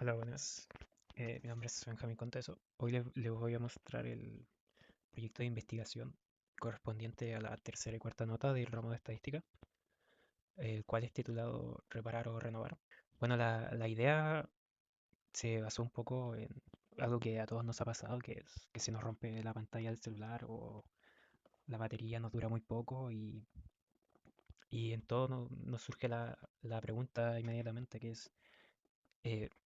Hola, buenas. Mi nombre es Benjamín Conteso. Hoy les voy a mostrar el proyecto de investigación correspondiente a la tercera y cuarta nota del ramo de estadística, el cual es titulado Reparar o renovar. Bueno, la idea se basó un poco en algo que a todos nos ha pasado, que es que se nos rompe la pantalla del celular o la batería nos dura muy poco y en todo nos surge la pregunta inmediatamente, que es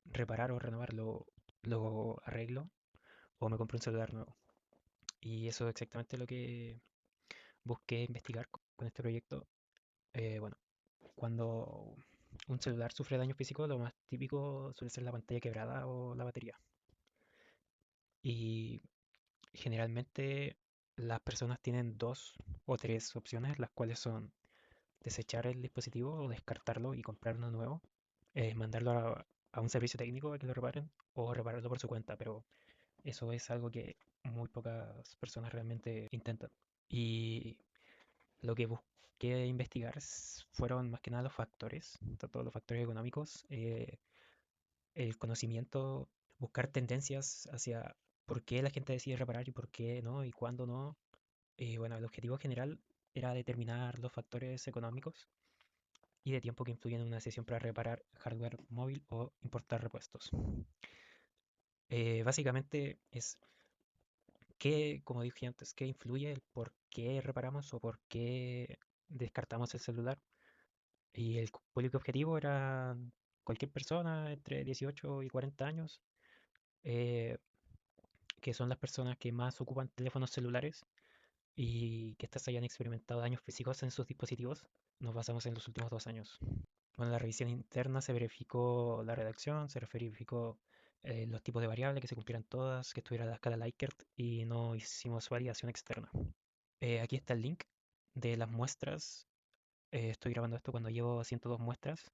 reparar o renovar, ¿lo arreglo o me compro un celular nuevo? Y eso es exactamente lo que busqué investigar con este proyecto. Bueno, cuando un celular sufre daño físico, lo más típico suele ser la pantalla quebrada o la batería. Y generalmente las personas tienen dos o tres opciones, las cuales son desechar el dispositivo o descartarlo y comprar uno nuevo, mandarlo a un servicio técnico a que lo reparen o repararlo por su cuenta, pero eso es algo que muy pocas personas realmente intentan. Y lo que busqué investigar fueron más que nada los factores, tanto los factores económicos, el conocimiento, buscar tendencias hacia por qué la gente decide reparar y por qué no y cuándo no. Bueno, el objetivo general era determinar los factores económicos y de tiempo que influyen en una decisión para reparar hardware móvil o importar repuestos. Básicamente es qué, como dije antes, qué influye el por qué reparamos o por qué descartamos el celular. Y el público objetivo era cualquier persona entre 18 y 40 años, eh, que son las personas que más ocupan teléfonos celulares y que éstas hayan experimentado daños físicos en sus dispositivos. Nos basamos en los últimos 2 años. Bueno, en la revisión interna se verificó la redacción, se verificó los tipos de variables, que se cumplieran todas, que estuviera la escala Likert y no hicimos validación externa. Aquí está el link de las muestras. Estoy grabando esto cuando llevo 102 muestras.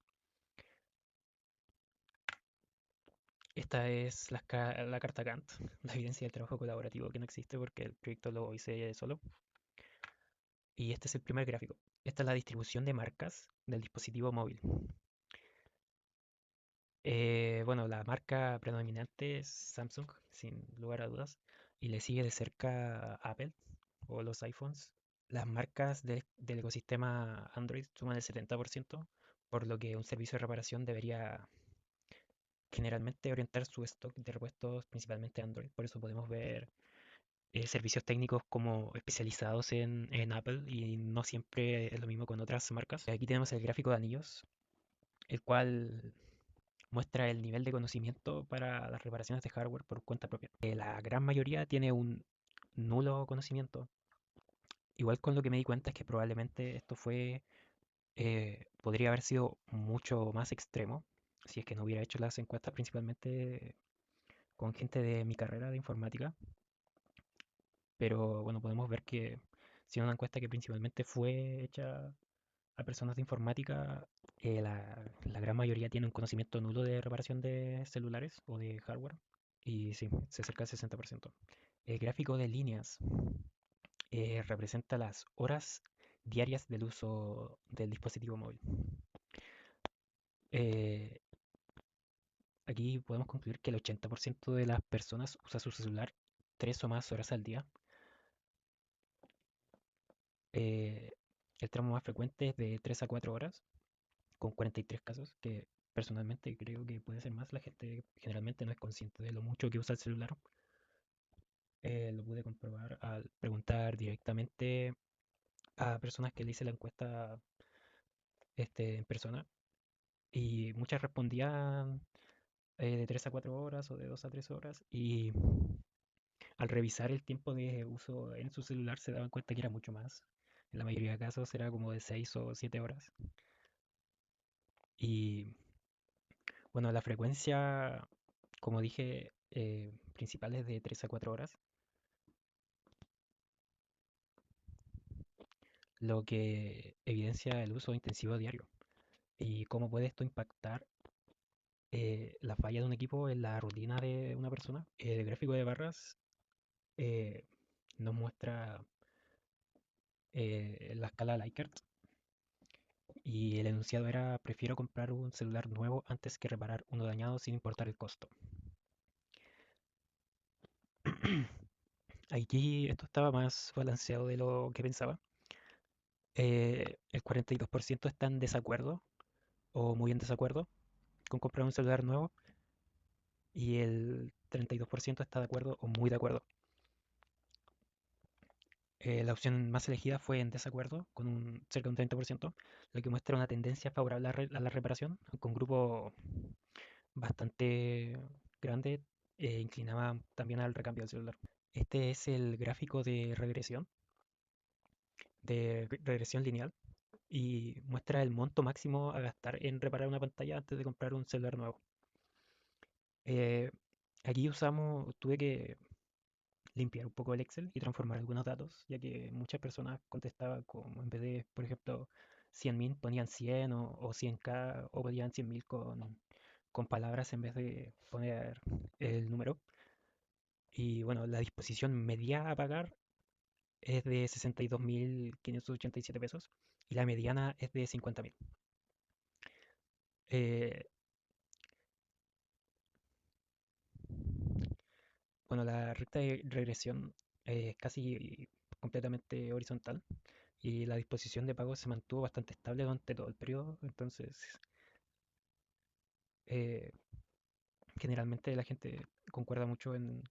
Esta es la carta Gantt, la evidencia del trabajo colaborativo que no existe porque el proyecto lo hice solo. Y este es el primer gráfico. Esta es la distribución de marcas del dispositivo móvil. Bueno, la marca predominante es Samsung, sin lugar a dudas, y le sigue de cerca Apple o los iPhones. Las marcas del ecosistema Android suman el 70%, por lo que un servicio de reparación debería generalmente orientar su stock de repuestos principalmente a Android. Por eso podemos ver servicios técnicos como especializados en Apple y no siempre es lo mismo con otras marcas. Aquí tenemos el gráfico de anillos, el cual muestra el nivel de conocimiento para las reparaciones de hardware por cuenta propia. La gran mayoría tiene un nulo conocimiento. Igual con lo que me di cuenta es que probablemente esto podría haber sido mucho más extremo si es que no hubiera hecho las encuestas principalmente con gente de mi carrera de informática. Pero bueno, podemos ver que si una encuesta que principalmente fue hecha a personas de informática, la gran mayoría tiene un conocimiento nulo de reparación de celulares o de hardware. Y sí, se acerca al 60%. El gráfico de líneas representa las horas diarias del uso del dispositivo móvil. Eh, Aquí podemos concluir que el 80% de las personas usa su celular 3 o más horas al día. Eh, el tramo más frecuente es de 3 a 4 horas, con 43 casos, que personalmente creo que puede ser más. La gente generalmente no es consciente de lo mucho que usa el celular. Lo pude comprobar al preguntar directamente a personas que le hice la encuesta en persona y muchas respondían de 3 a 4 horas o de 2 a 3 horas y al revisar el tiempo de uso en su celular se daban cuenta que era mucho más. En la mayoría de casos era como de 6 o 7 horas. Y bueno, la frecuencia, como dije, principal es de 3 a 4 horas, lo que evidencia el uso intensivo diario. ¿Y cómo puede esto impactar la falla de un equipo en la rutina de una persona? El gráfico de barras eh, nos muestra la escala Likert y el enunciado era: prefiero comprar un celular nuevo antes que reparar uno dañado sin importar el costo. Aquí esto estaba más balanceado de lo que pensaba. El 42% está en desacuerdo o muy en desacuerdo con comprar un celular nuevo y el 32% está de acuerdo o muy de acuerdo. La opción más elegida fue en desacuerdo, con cerca de un 30%, lo que muestra una tendencia favorable a la reparación, aunque un grupo bastante grande inclinaba también al recambio del celular. Este es el gráfico de regresión lineal, y muestra el monto máximo a gastar en reparar una pantalla antes de comprar un celular nuevo. Eh, Aquí tuve que limpiar un poco el Excel y transformar algunos datos, ya que muchas personas contestaban como en vez de, por ejemplo, 100.000 ponían 100 o 100K o ponían 100.000 con palabras en vez de poner el número. Y bueno, la disposición media a pagar es de 62.587 pesos y la mediana es de 50.000. Eh, bueno, la recta de regresión es casi completamente horizontal y la disposición de pago se mantuvo bastante estable durante todo el periodo. Entonces, eh, generalmente la gente concuerda mucho en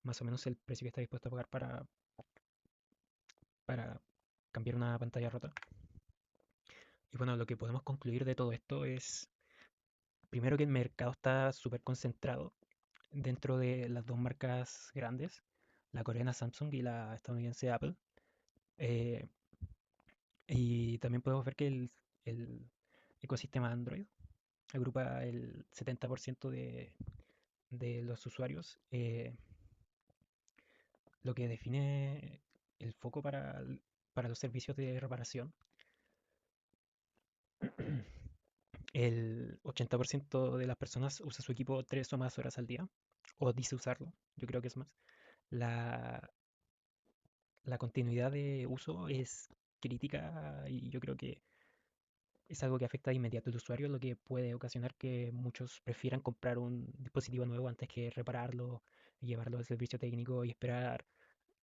más o menos el precio que está dispuesto a pagar para cambiar una pantalla rota. Y bueno, lo que podemos concluir de todo esto es, primero, que el mercado está súper concentrado dentro de las dos marcas grandes, la coreana Samsung y la estadounidense Apple. Eh, y también podemos ver que el ecosistema Android agrupa el 70% de los usuarios, lo que define el foco para los servicios de reparación. El 80% de las personas usa su equipo 3 o más horas al día, o dice usarlo, yo creo que es más. La, la continuidad de uso es crítica y yo creo que es algo que afecta de inmediato al usuario, lo que puede ocasionar que muchos prefieran comprar un dispositivo nuevo antes que repararlo y llevarlo al servicio técnico y esperar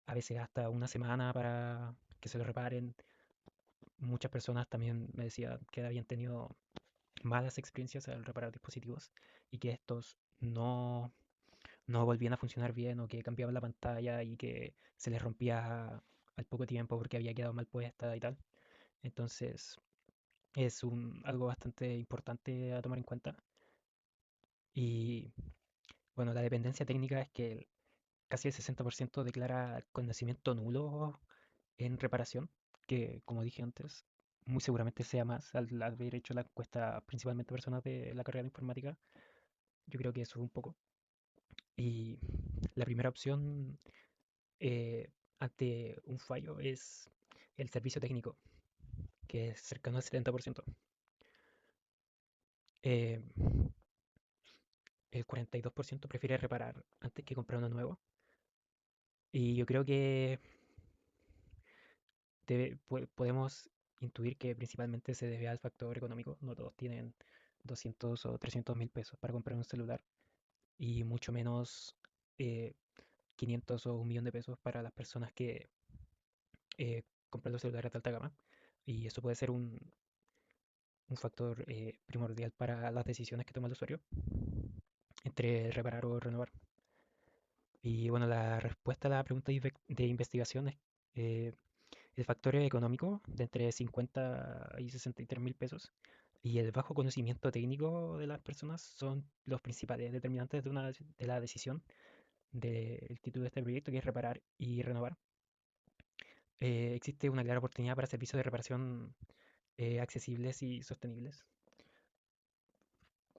a veces hasta una semana para que se lo reparen. Muchas personas también me decían que habían tenido malas experiencias al reparar dispositivos y que estos no volvían a funcionar bien, o que cambiaban la pantalla y que se les rompía al poco tiempo porque había quedado mal puesta y tal. Entonces es algo bastante importante a tomar en cuenta. Y bueno, la dependencia técnica es que casi el 60% declara conocimiento nulo en reparación, que como dije antes, muy seguramente sea más al haber hecho la encuesta principalmente a personas de la carrera de informática. Yo creo que eso es un poco. Y la primera opción ante un fallo es el servicio técnico, que es cercano al 70%. Eh, el 42% prefiere reparar antes que comprar uno nuevo. Y yo creo que podemos intuir que principalmente se debe al factor económico. No todos tienen 200 o 300.000 pesos para comprar un celular, y mucho menos 500 o 1 millón de pesos para las personas que compran los celulares de alta gama. Y eso puede ser un factor primordial para las decisiones que toma el usuario entre reparar o renovar. Y bueno, la respuesta a la pregunta de investigación es el factor económico de entre 50 y 63.000 pesos y el bajo conocimiento técnico de las personas son los principales determinantes de la decisión del título de este proyecto, que es reparar y renovar. Existe una clara oportunidad para servicios de reparación accesibles y sostenibles.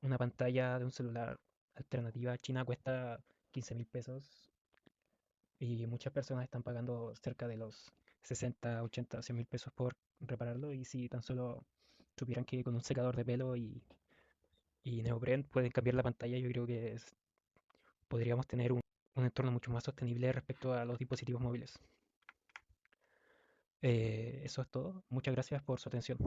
Una pantalla de un celular alternativa china cuesta 15.000 pesos y muchas personas están pagando cerca de los 60, 80, 100.000 pesos por repararlo. Y si tan solo supieran que con un secador de pelo y neopren pueden cambiar la pantalla, yo creo que podríamos tener un entorno mucho más sostenible respecto a los dispositivos móviles. Eso es todo. Muchas gracias por su atención.